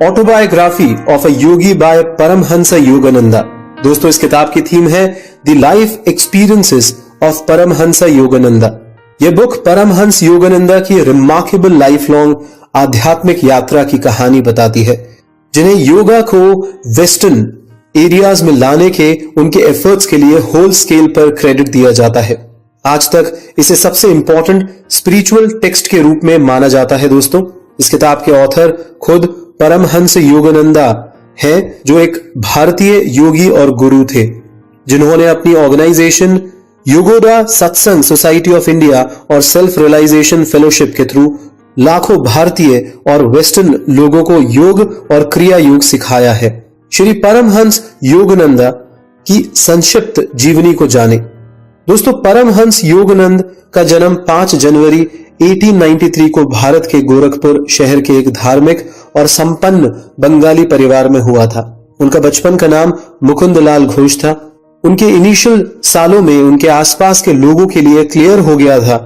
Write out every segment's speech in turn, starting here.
Autobiography of a yogi by Paramahansa Yogananda. दोस्तों, इस किताब की थीम है the life experiences of Paramahansa Yogananda. यह बुक परमहंस योगानंदा की रिमार्केबल लाइफ लॉन्ग आध्यात्मिक यात्रा की कहानी बताती है, जिन्हें योगा को वेस्टर्न एरियाज में लाने के उनके एफर्ट्स के लिए होल स्केल पर क्रेडिट दिया जाता है। आज तक इसे सबसे इंपॉर्टेंट स्पिरिचुअल टेक्स्ट के रूप में माना जाता है। दोस्तों, इस किताब के ऑथर खुद परमहंस योगानंदा हैं, जो एक भारतीय योगी और गुरु थे, जिन्होंने अपनी ऑर्गेनाइजेशन योगोदा सत्संग सोसाइटी ऑफ इंडिया और सेल्फ रियलाइजेशन फेलोशिप के थ्रू लाखों भारतीय और वेस्टर्न लोगों को योग और क्रिया योग सिखाया है। श्री परमहंस योगानंदा की संक्षिप्त जीवनी को जाने। दोस्तों, परमहंस योगानंद का जन्म 5 जनवरी 1893 को भारत के गोरखपुर शहर के एक धार्मिक और संपन्न बंगाली परिवार में हुआ था। उनका बचपन का नाम मुकुंदलाल घोष था। उनके इनिशियल सालों में उनके आसपास के लोगों के लिए क्लियर हो गया था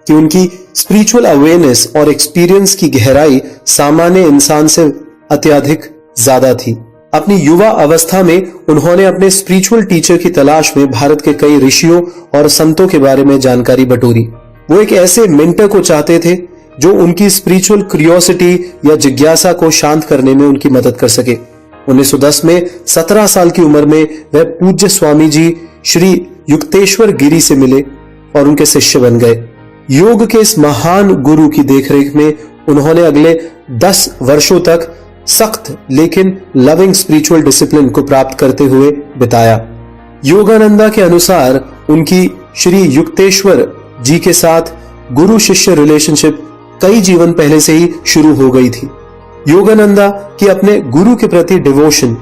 कि उनकी स्पिरिचुअल अवेयरनेस और एक्सपीरियंस की गहराई सामान्य इंसान से अत्यधिक ज्यादा थी। अपनी युवा अवस्था में उन्होंने अपने स्पिरिचुअल टीचर की तलाश में भारत के कई ऋषियों और संतों के बारे में जानकारी बटोरी। वो एक ऐसे मेंटर को चाहते थे जो उनकी स्पिरिचुअल क्यूरियोसिटी या जिज्ञासा को शांत करने में उनकी मदद कर सके। 1910 में 17 साल की उम्र में वह पूज्य स्वामी जी श्री युक्तेश्वर गिरी से मिले और उनके शिष्य बन गए। योग के इस महान गुरु की देखरेख में उन्होंने अगले 10 वर्षों तक सख्त लेकिन लविंग स्पिरिचुअल डिसिप्लिन को प्राप्त करते हुए बिताया। योगानंदा के अनुसार उनकी श्री युक्तेश्वर जी के साथ गुरु शिष्य रिलेशनशिप कई जीवन पहले से ही शुरू हो गई थी। योगानंदा की अपने गुरु के प्रति डिवोशन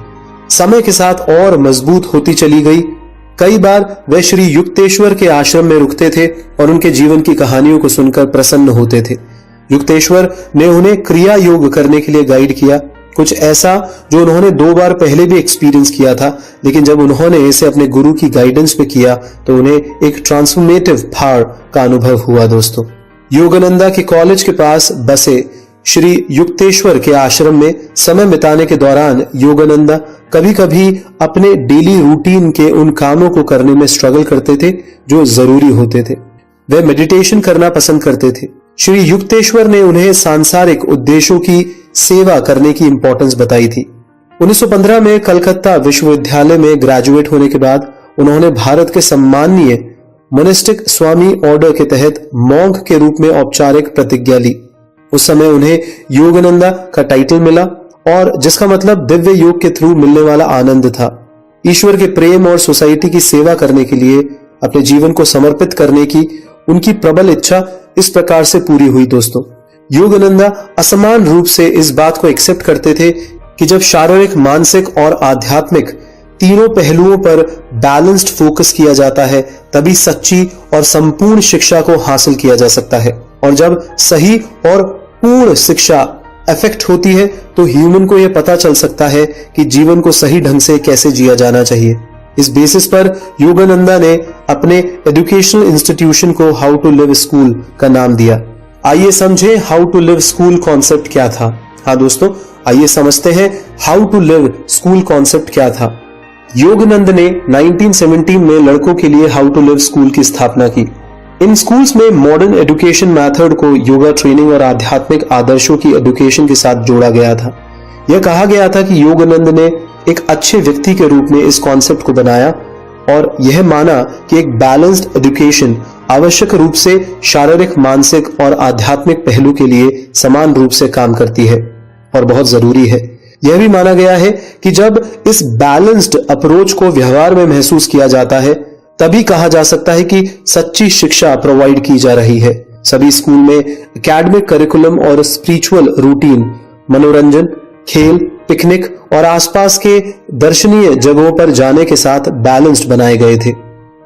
समय के साथ और मजबूत होती चली गई। कई बार वे श्री युक्तेश्वर के आश्रम में रुकते थे और उनके जीवन की कहानियों को सुनकर प्रसन्न होते थे। युक्तेश्वर ने उन्हें क्रिया योग करने के लिए गाइड किया, कुछ ऐसा जो उन्होंने 2 बार पहले भी एक्सपीरियंस किया था, लेकिन जब उन्होंने इसे अपने गुरु की गाइडेंस पे किया तो उन्हें एक ट्रांसफॉर्मेटिव पावर का अनुभव हुआ। दोस्तों, योगानंदा के कॉलेज के पास बसे श्री युक्तेश्वर के आश्रम में समय बिताने के दौरान योगानंदा कभी कभी अपने डेली रूटीन के उन कामों को करने में स्ट्रगल करते थे जो जरूरी होते थे। वे मेडिटेशन करना पसंद करते थे। श्री युक्तेश्वर ने उन्हें सांसारिक उद्देश्यों की सेवा करने की इंपॉर्टेंस बताई थी। 1915 में कलकत्ता विश्वविद्यालय में ग्रेजुएट होने के बाद उन्होंने भारत के सम्माननीय मोनेस्टिक स्वामी ऑर्डर के तहत मॉन्क के रूप में औपचारिक प्रतिज्ञा ली। उस समय उन्हें योगानंदा का टाइटल मिला, और जिसका मतलब दिव्य योग के थ्रू मिलने वाला आनंद था। ईश्वर के प्रेम और सोसाइटी की सेवा करने के लिए अपने जीवन को समर्पित करने की उनकी प्रबल इच्छा इस प्रकार से पूरी हुई। दोस्तों, योगानंदा असमान रूप से इस बात को एक्सेप्ट करते थे कि जब शारीरिक, मानसिक और आध्यात्मिक तीनों पहलुओं पर बैलेंस्ड फोकस किया जाता है, तभी सच्ची और संपूर्ण शिक्षा को हासिल किया जा सकता है। और जब सही और पूर्ण शिक्षा इफेक्ट होती है तो ह्यूमन को यह पता चल सकता है कि जीवन को सही ढंग से कैसे जिया जाना चाहिए। इस बेसिस पर योगानंदा ने अपने एजुकेशनल इंस्टीट्यूशन को हाउ टू लिव स्कूल का नाम दिया। आइए समझें how to live school concept क्या था। हाँ दोस्तों, आइए समझते हैं how to live school concept क्या था। योगानंद ने 1917 में लड़कों के लिए हाउ टू लिव स्कूल की स्थापना की। इन स्कूल्स में मॉडर्न एजुकेशन मेथड को योगा ट्रेनिंग और आध्यात्मिक आदर्शों की एजुकेशन के साथ जोड़ा गया था। यह कहा गया था कि योगानंद ने एक अच्छे व्यक्ति के रूप में इस कॉन्सेप्ट को बनाया और यह माना कि एक बैलेंस्ड एजुकेशन आवश्यक रूप से शारीरिक, मानसिक और आध्यात्मिक पहलू के लिए समान रूप से काम करती है और बहुत जरूरी है। यह भी माना गया है कि जब इस बैलेंस्ड अप्रोच को व्यवहार में महसूस किया जाता है, तभी कहा जा सकता है कि सच्ची शिक्षा प्रोवाइड की जा रही है। सभी स्कूल में एकेडमिक करिकुलम और स्पिरिचुअल रूटीन, मनोरंजन, खेल, पिकनिक और आसपास के दर्शनीय जगहों पर जाने के साथ बैलेंस्ड बनाए गए थे।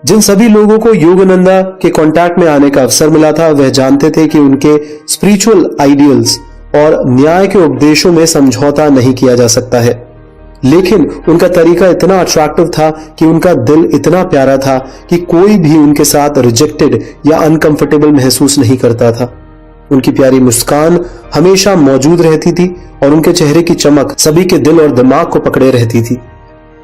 जिन सभी लोगों को योगानंदा के कांटेक्ट में आने का अवसर मिला था, वह जानते थे कि उनके स्पिरिचुअल आइडियल्स और न्याय के उपदेशों में समझौता नहीं किया जा सकता है, लेकिन उनका तरीका इतना अट्रैक्टिव था कि उनका दिल इतना प्यारा था कि कोई भी उनके साथ रिजेक्टेड या अनकंफर्टेबल महसूस नहीं करता था। उनकी प्यारी मुस्कान हमेशा मौजूद रहती थी और उनके चेहरे की चमक सभी के दिल और दिमाग को पकड़े रहती थी।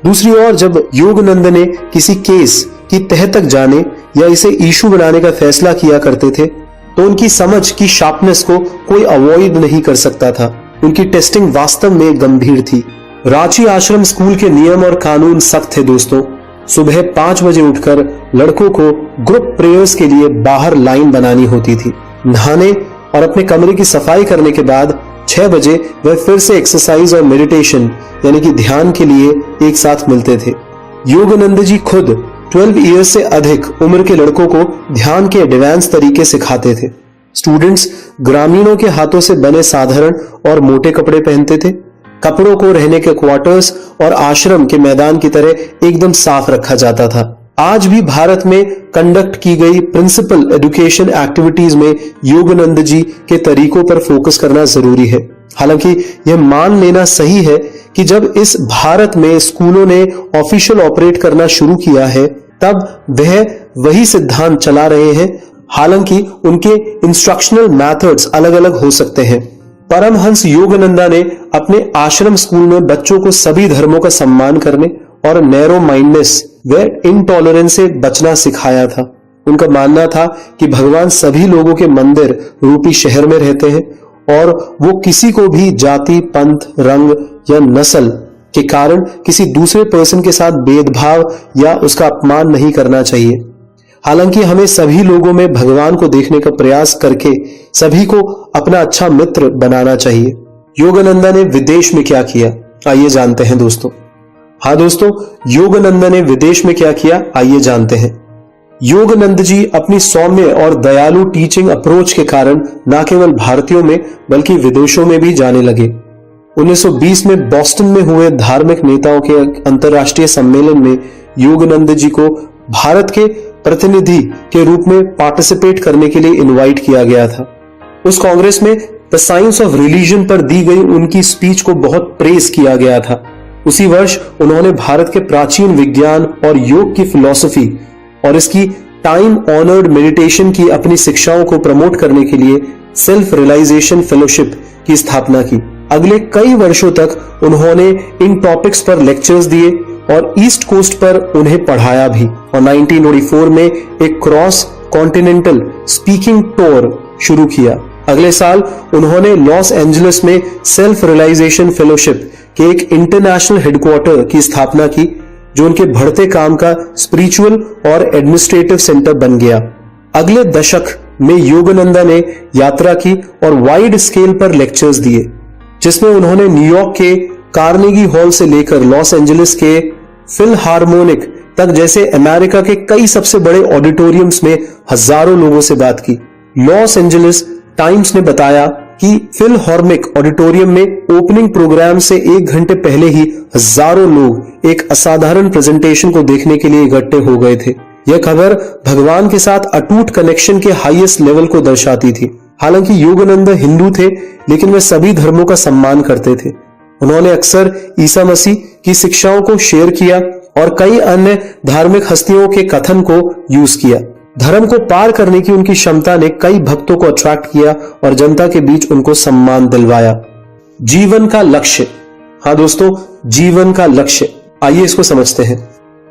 दूसरी ओर जब योगानंद ने किसी केस की तह तक जाने या इसे इशू बनाने का फैसला किया करते थे तो उनकी समझ की शार्पनेस को कोई अवॉइड नहीं कर सकता था। उनकी टेस्टिंग वास्तव में गंभीर थी। रांची आश्रम स्कूल के नियम और कानून सख्त थे दोस्तों। सुबह 5 बजे उठकर लड़कों को ग्रुप प्रेयर्स के लिए बाहर लाइन बनानी होती थी। नहाने और अपने कमरे की सफाई करने के बाद 6 बजे वह फिर से एक्सरसाइज और मेडिटेशन यानी कि ध्यान के लिए एक साथ मिलते थे। योगानंद जी खुद 12 ईयर्स से अधिक उम्र के लड़कों को ध्यान के एडवांस तरीके सिखाते थे। स्टूडेंट्स ग्रामीणों के हाथों से बने साधारण और मोटे कपड़े पहनते थे। कपड़ों को रहने के क्वार्टर्स और आश्रम के मैदान की तरह एकदम साफ रखा जाता था। आज भी भारत में कंडक्ट की गई प्रिंसिपल एजुकेशन एक्टिविटीज में योगानंद जी के तरीकों पर फोकस करना जरूरी है। हालांकि यह मान लेना सही है कि जब इस भारत में स्कूलों ने ऑफिशियल ऑपरेट करना शुरू किया है तब वह वही सिद्धांत चला रहे हैं। हालांकि उनके इंस्ट्रक्शनल मेथड्स अलग अलग हो सकते हैं। परमहंस योगानंदा ने अपने आश्रम स्कूल में बच्चों को सभी धर्मों का सम्मान करने और नैरो माइंडनेस व इंटॉलरेंस से बचना सिखाया था। उनका मानना था कि भगवान सभी लोगों के मंदिर रूपी शहर में रहते हैं और वो किसी को भी जाति, पंथ, रंग या नस्ल के कारण किसी दूसरे पर्सन के साथ भेदभाव या उसका अपमान नहीं करना चाहिए। हालांकि हमें सभी लोगों में भगवान को देखने का प्रयास करके सभी को अपना अच्छा मित्र बनाना चाहिए। योगानंदा ने विदेश में क्या किया, आइए जानते हैं दोस्तों। हाँ दोस्तों, योगानंदा ने विदेश में क्या किया, आइए जानते हैं। योगानंद जी अपनी सौम्य और दयालु टीचिंग अप्रोच के कारण न केवल भारतीयों में बल्कि विदेशों में भी जाने लगे। 1920 में बॉस्टन में हुए धार्मिक नेताओं के अंतर्राष्ट्रीय सम्मेलन में योगानंद जी को भारत के प्रतिनिधि के रूप में पार्टिसिपेट करने के लिए इनवाइट किया गया था। उस कांग्रेस में द साइंस ऑफ रिलीजन पर दी गई उनकी स्पीच को बहुत प्रेज किया गया था। उसी वर्ष उन्होंने भारत के प्राचीन विज्ञान और योग की फिलॉसफी और इसकी टाइम ऑनर्ड मेडिटेशन की अपनी शिक्षाओं को प्रमोट करने के लिए सेल्फ रियलाइजेशन फेलोशिप की स्थापना की। अगले कई वर्षों तक उन्होंने इन टॉपिक्स पर लेक्चर्स दिए और ईस्ट कोस्ट पर उन्हें पढ़ाया भी और 1944 में एक क्रॉस कॉन्टिनेंटल स्पीकिंग टूर शुरू किया। अगले साल उन्होंने लॉस एंजलिस में सेल्फ रियलाइजेशन फेलोशिप के एक इंटरनेशनल हेडक्वार्टर की स्थापना की जो उनके बढ़ते काम का स्पिरिचुअल और एडमिनिस्ट्रेटिव सेंटर बन गया। अगले दशक में योगानंदा ने यात्रा की और वाइड स्केल पर लेक्चर्स दिए जिसमें उन्होंने न्यूयॉर्क के कार्नेगी हॉल से लेकर लॉस एंजलिस के फिलहार्मोनिक तक जैसे अमेरिका के कई सबसे बड़े ऑडिटोरियम्स में हजारों लोगों से बात की। लॉस एंजलिस टाइम्स ने बताया कि फिलहार्मोनिक ऑडिटोरियम में ओपनिंग प्रोग्राम से 1 घंटे पहले ही हजारों लोग एक असाधारण प्रेजेंटेशन को देखने के लिए इकट्ठे हो गए थे। यह खबर भगवान के साथ अटूट कनेक्शन के हाईएस्ट लेवल को दर्शाती थी। हालांकि योगानंद हिंदू थे लेकिन वे सभी धर्मों का सम्मान करते थे। उन्होंने अक्सर ईसा मसीह की शिक्षाओं को शेयर किया और कई अन्य धार्मिक हस्तियों के कथन को यूज किया। धर्म को पार करने की उनकी क्षमता ने कई भक्तों को अट्रैक्ट किया और जनता के बीच उनको सम्मान दिलवाया। जीवन का लक्ष्य, हाँ दोस्तों, जीवन का लक्ष्य, आइए इसको समझते हैं।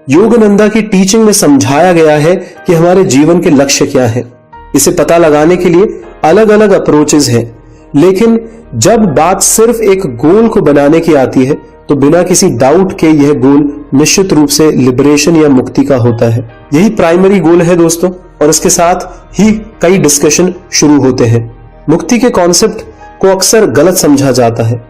योगानंदा की टीचिंग में समझाया गया है कि हमारे जीवन के लक्ष्य क्या है। इसे पता लगाने के लिए अलग अलग अप्रोचेस हैं, लेकिन जब बात सिर्फ एक गोल को बनाने की आती है तो बिना किसी डाउट के यह गोल निश्चित रूप से लिबरेशन या मुक्ति का होता है। यही प्राइमरी गोल है दोस्तों और इसके साथ ही कई डिस्कशन शुरू होते हैं। मुक्ति के कॉन्सेप्ट को अक्सर गलत समझा जाता है।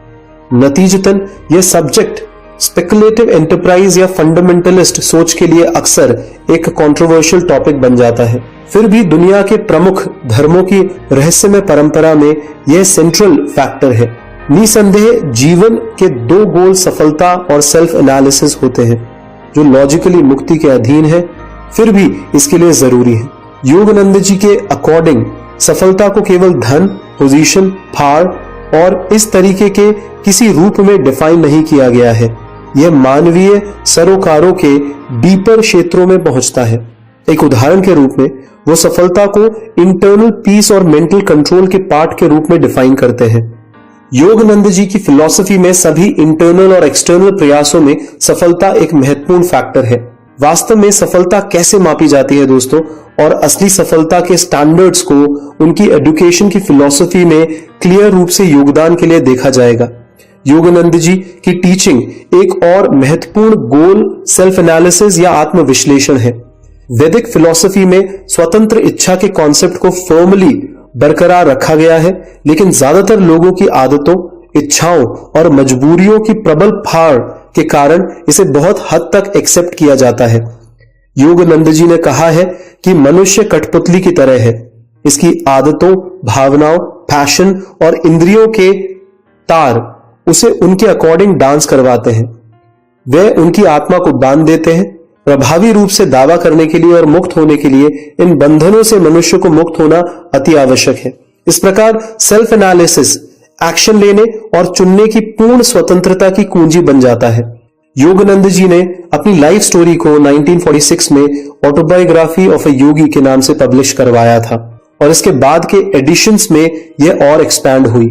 नतीजतन यह सब्जेक्ट स्पेकुलेटिव एंटरप्राइज या फंडामेंटलिस्ट सोच के लिए अक्सर एक कंट्रोवर्शियल टॉपिक बन जाता है। फिर भी दुनिया के प्रमुख धर्मों की रहस्यमय परंपरा में यह सेंट्रल फैक्टर है। निसंदेह जीवन के 2 गोल सफलता और सेल्फ एनालिसिस होते हैं जो लॉजिकली मुक्ति के अधीन है, फिर भी इसके लिए जरूरी है। योगानंद जी के अकॉर्डिंग सफलता को केवल धन, पोजीशन, पावर और इस तरीके के किसी रूप में डिफाइन नहीं किया गया है। यह मानवीय सरोकारों के डीपर क्षेत्रों में पहुंचता है। एक उदाहरण के रूप में वो सफलता को इंटरनल पीस और मेंटल कंट्रोल के पार्ट के रूप में डिफाइन करते हैं। योगानंद जी की फिलॉसफी में सभी इंटरनल और एक्सटर्नल प्रयासों में सफलता एक महत्वपूर्ण फैक्टर है। वास्तव में सफलता कैसे मापी जाती है दोस्तों, और असली सफलता के स्टैंडर्ड्स को उनकी एजुकेशन की फिलॉसफी में क्लियर रूप से योगदान के लिए देखा जाएगा। योगानंद जी की टीचिंग एक और महत्वपूर्ण गोल सेल्फ एनालिसिस या आत्मविश्लेषण है। वैदिक फिलॉसफी में स्वतंत्र इच्छा के कॉन्सेप्ट को फर्मली बरकरार रखा गया है, लेकिन ज्यादातर लोगों की आदतों, इच्छाओं और मजबूरियों की प्रबल फाड़ के कारण इसे बहुत हद तक एक्सेप्ट किया जाता है। योगानंद जी ने कहा है कि मनुष्य कठपुतली की तरह है। इसकी आदतों, भावनाओं, पैशन और इंद्रियों के तार उसे उनके अकॉर्डिंग डांस करवाते हैं। वे उनकी आत्मा को बांध देते हैं। प्रभावी रूप से दावा करने के लिए और मुक्त होने के लिए इन बंधनों से मनुष्य को मुक्त होना अति आवश्यक है। इस प्रकार सेल्फ एनालिसिस एक्शन लेने और चुनने की पूर्ण स्वतंत्रता की कुंजी बन जाता है। योगानंद जी ने अपनी लाइफ स्टोरी को 1946 में ऑटोबायोग्राफी ऑफ अ योगी के नाम से पब्लिश करवाया था और इसके बाद के एडिशंस में यह और एक्सपैंड हुई।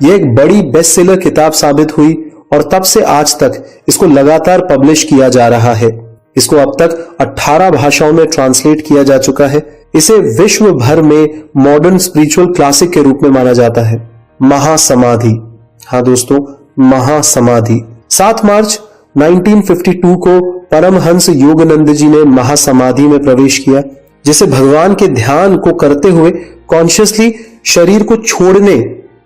यह एक बड़ी बेस्ट सेलर किताब साबित हुई और तब से आज तक इसको लगातार पब्लिश किया जा रहा है। इसको अब तक 18 भाषाओं में ट्रांसलेट किया जा चुका है। इसे विश्व भर में मॉडर्न स्पिरिचुअल क्लासिक के रूप में माना जाता है। महासमाधि, हाँ दोस्तों, महासमाधि। 7 मार्च 1952 को परमहंस योगानंद जी ने महासमाधि में प्रवेश किया, जिसे भगवान के ध्यान को करते हुए कॉन्शियसली शरीर को छोड़ने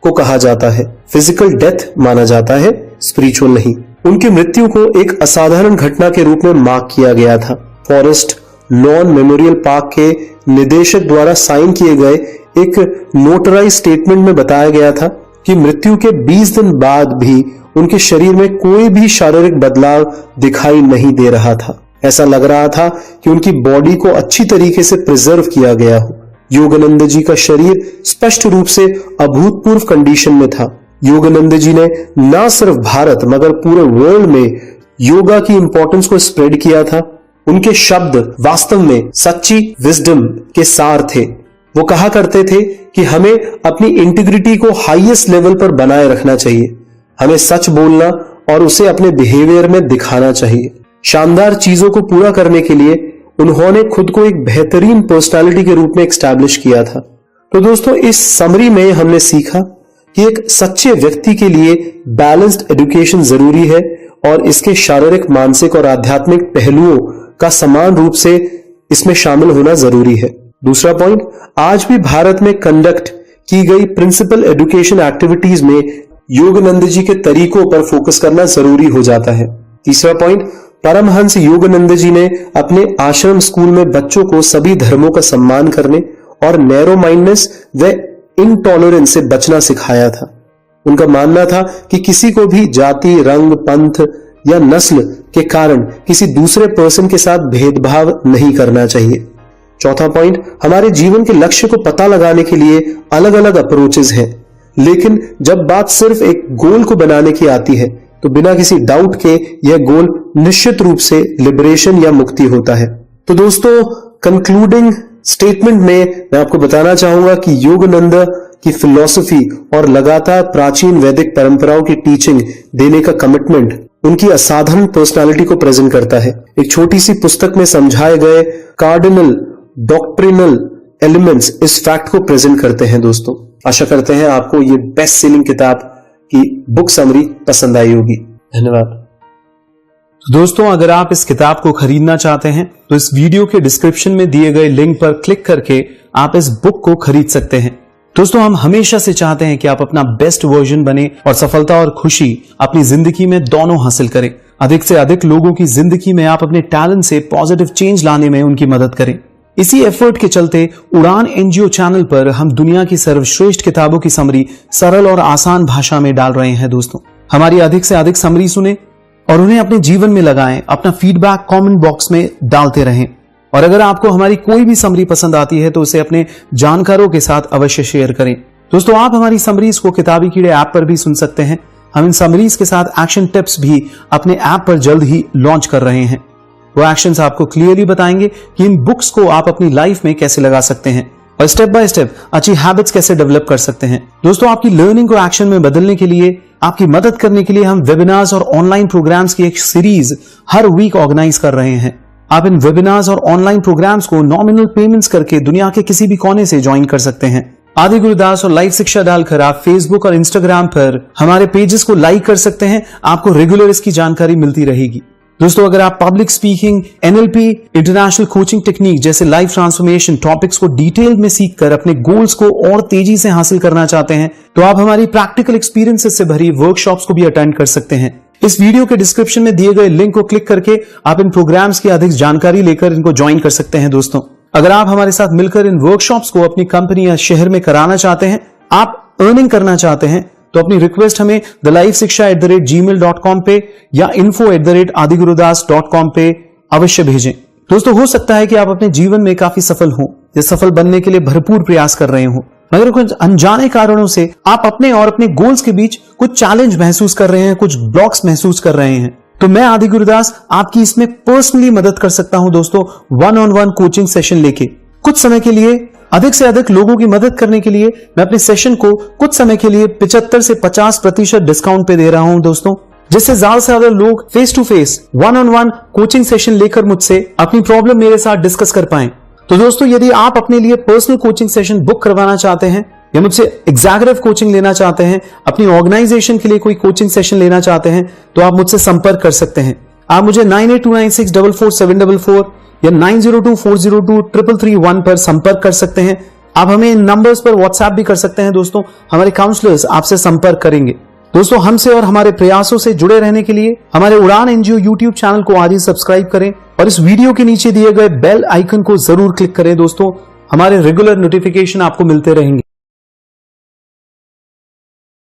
को कहा जाता है। फिजिकल डेथ माना जाता है, स्पिरिचुअल नहीं। उनकी मृत्यु को एक असाधारण घटना के रूप में मार्क किया गया था। फॉरेस्ट लॉन मेमोरियल पार्क के निदेशक द्वारा साइन किए गए एक नोटराइज स्टेटमेंट में बताया गया था कि मृत्यु के 20 दिन बाद भी उनके शरीर में कोई भी शारीरिक बदलाव दिखाई नहीं दे रहा था। ऐसा लग रहा था कि उनकी बॉडी को अच्छी तरीके से प्रिजर्व किया गया हो। योगानंद जी का शरीर स्पष्ट रूप से अभूतपूर्व कंडीशन में था। योगानंद जी ने न सिर्फ भारत मगर पूरे वर्ल्ड में योगा की इंपॉर्टेंस को स्प्रेड किया था। उनके शब्द वास्तव में सच्ची विजडम के सार थे। वो कहा करते थे कि हमें अपनी इंटीग्रिटी को हाईएस्ट लेवल पर बनाए रखना चाहिए। हमें सच बोलना और उसे अपने बिहेवियर में दिखाना चाहिए। शानदार चीजों को पूरा करने के लिए उन्होंने खुद को एक बेहतरीन पर्सनालिटी के रूप में एस्टैब्लिश किया था। तो दोस्तों, इस समरी में हमने सीखा कि एक सच्चे व्यक्ति के लिए बैलेंस्ड एजुकेशन जरूरी है और इसके शारीरिक, मानसिक और आध्यात्मिक पहलुओं का समान रूप से इसमें शामिल होना जरूरी है। दूसरा पॉइंट, आज भी भारत में कंडक्ट की गई प्रिंसिपल एजुकेशन एक्टिविटीज में योगानंद जी के तरीकों पर फोकस करना जरूरी हो जाता है। तीसरा पॉइंट, परमहंस योगानंद जी ने अपने आश्रम स्कूल में बच्चों को सभी धर्मों का सम्मान करने और नैरो माइंडनेस व इनटॉलरेंस से बचना सिखाया था। उनका मानना था कि किसी को भी जाति, रंग, पंथ या नस्ल के कारण किसी दूसरे पर्सन के साथ भेदभाव नहीं करना चाहिए। चौथा पॉइंट, हमारे जीवन के लक्ष्य को पता लगाने के लिए अलग अलग अप्रोचेस हैं, लेकिन जब बात सिर्फ एक गोल को बनाने की आती है तो बिना किसी डाउट के यह गोल निश्चित रूप से लिबरेशन या मुक्ति होता है। तो दोस्तों, कंक्लूडिंग स्टेटमेंट में मैं आपको बताना चाहूंगा कि योगानंद की फिलॉसफी और लगातार प्राचीन वैदिक परंपराओं की टीचिंग देने का कमिटमेंट उनकी असाधारण पर्सनालिटी को प्रेजेंट करता है। एक छोटी सी पुस्तक में समझाए गए कार्डिनल डॉक्ट्रिनल एलिमेंट्स इस फैक्ट को प्रेजेंट करते हैं। दोस्तों, आशा करते हैं आपको ये बेस्ट सेलिंग किताब की बुक समरी पसंद आई होगी। धन्यवाद। दोस्तों, अगर आप इस किताब को खरीदना चाहते हैं तो इस वीडियो के डिस्क्रिप्शन में दिए गए लिंक पर क्लिक करके आप इस बुक को खरीद सकते हैं। दोस्तों, हम हमेशा से चाहते हैं कि आप अपना बेस्ट वर्जन बने और सफलता और खुशी अपनी जिंदगी में दोनों हासिल करें। अधिक से अधिक लोगों की जिंदगी में आप अपने टैलेंट से पॉजिटिव चेंज लाने में उनकी मदद करें। इसी एफर्ट के चलते उड़ान एनजीओ चैनल पर हम दुनिया की सर्वश्रेष्ठ किताबों की समरी सरल और आसान भाषा में डाल रहे हैं। दोस्तों, हमारी अधिक से अधिक समरी सुने और उन्हें अपने जीवन में लगाएं। अपना फीडबैक कमेंट बॉक्स में डालते रहें और अगर आपको हमारी कोई भी समरी पसंद आती है तो उसे अपने जानकारों के साथ अवश्य शेयर करें। दोस्तों, आप हमारी समरीज को किताबी कीड़े ऐप पर भी सुन सकते हैं। हम इन समरीज के साथ एक्शन टिप्स भी अपने ऐप पर जल्द ही लॉन्च कर रहे हैं। वो एक्शंस आपको क्लियरली बताएंगे कि इन बुक्स को आप अपनी लाइफ में कैसे लगा सकते हैं और स्टेप बाय स्टेप अच्छी हैबिट्स कैसे डेवलप कर सकते हैं। दोस्तों, आपकी लर्निंग को एक्शन में बदलने के लिए, आपकी मदद करने के लिए हम वेबिनार्स और ऑनलाइन प्रोग्राम्स की एक सीरीज हर वीक ऑर्गेनाइज कर रहे हैं। आप इन वेबिनार्स और ऑनलाइन प्रोग्राम्स को नॉमिनल पेमेंट्स करके दुनिया के किसी भी कोने से ज्वाइन कर सकते हैं। आदि गुरुदास और लाइव शिक्षा डालकर आप फेसबुक और इंस्टाग्राम पर हमारे पेजेस को लाइक कर सकते हैं। आपको रेगुलर इसकी जानकारी मिलती रहेगी। दोस्तों, अगर आप public speaking, NLP, international coaching technique जैसे लाइफ ट्रांसफॉर्मेशन टॉपिक्स को डिटेल में सीखकर अपने गोल्स को और तेजी से हासिल करना चाहते हैं, तो आप हमारी प्रैक्टिकल एक्सपीरियंसेस से भरी वर्कशॉप्स को भी अटेंड कर सकते हैं। इस वीडियो के डिस्क्रिप्शन में दिए गए लिंक को क्लिक करके आप इन प्रोग्राम्स की अधिक जानकारी लेकर इनको ज्वाइन कर सकते हैं। दोस्तों, अगर आप हमारे साथ मिलकर इन वर्कशॉप्स को अपनी कंपनी या शहर में कराना चाहते हैं, आप अर्निंग करना चाहते हैं, तो अपनी रिक्वेस्ट हमें thelifeshiksha@gmail.com पे या info@adigurudas.com पे अवश्य भेजें। दोस्तों, हो सकता है कि आप अपने जीवन में काफी सफल हों या सफल बनने के लिए भरपूर प्रयास कर रहे हो, मगर कुछ अनजाने कारणों से आप अपने और अपने गोल्स के बीच कुछ चैलेंज महसूस कर रहे हैं, कुछ ब्लॉक्स महसूस कर रहे हैं। तो मैं आदि गुरुदास आपकी इसमें पर्सनली मदद कर सकता हूं। दोस्तों, 1-on-1 कोचिंग सेशन लेके कुछ समय के लिए अधिक से अधिक लोगों की मदद करने के लिए मैं अपने सेशन को कुछ समय के लिए 75 से 50% डिस्काउंट पे दे रहा हूं। दोस्तों, जिससे ज्यादा से ज्यादा लोग face to face 1-on-1 coaching session लेकर मुझसे अपनी प्रॉब्लम मेरे साथ डिस्कस कर पाएं। तो दोस्तों, यदि आप अपने लिए पर्सनल कोचिंग सेशन बुक करवाना चाहते हैं या मुझसे एग्जैक्टिव कोचिंग लेना चाहते हैं, अपनी ऑर्गेनाइजेशन के लिए कोई कोचिंग सेशन लेना चाहते हैं, तो आप मुझसे संपर्क कर सकते हैं। आप मुझे 9829644744 या 9024023331 पर संपर्क कर सकते हैं। आप हमें इन नंबर्स पर व्हाट्सएप भी कर सकते हैं। दोस्तों, हमारे काउंसलर्स आपसे संपर्क करेंगे। दोस्तों, हमसे और हमारे प्रयासों से जुड़े रहने के लिए हमारे उड़ान एनजीओ यूट्यूब चैनल को आज ही सब्सक्राइब करें और इस वीडियो के नीचे दिए गए बेल आइकन को जरूर क्लिक करें। दोस्तों, हमारे रेगुलर नोटिफिकेशन आपको मिलते रहेंगे।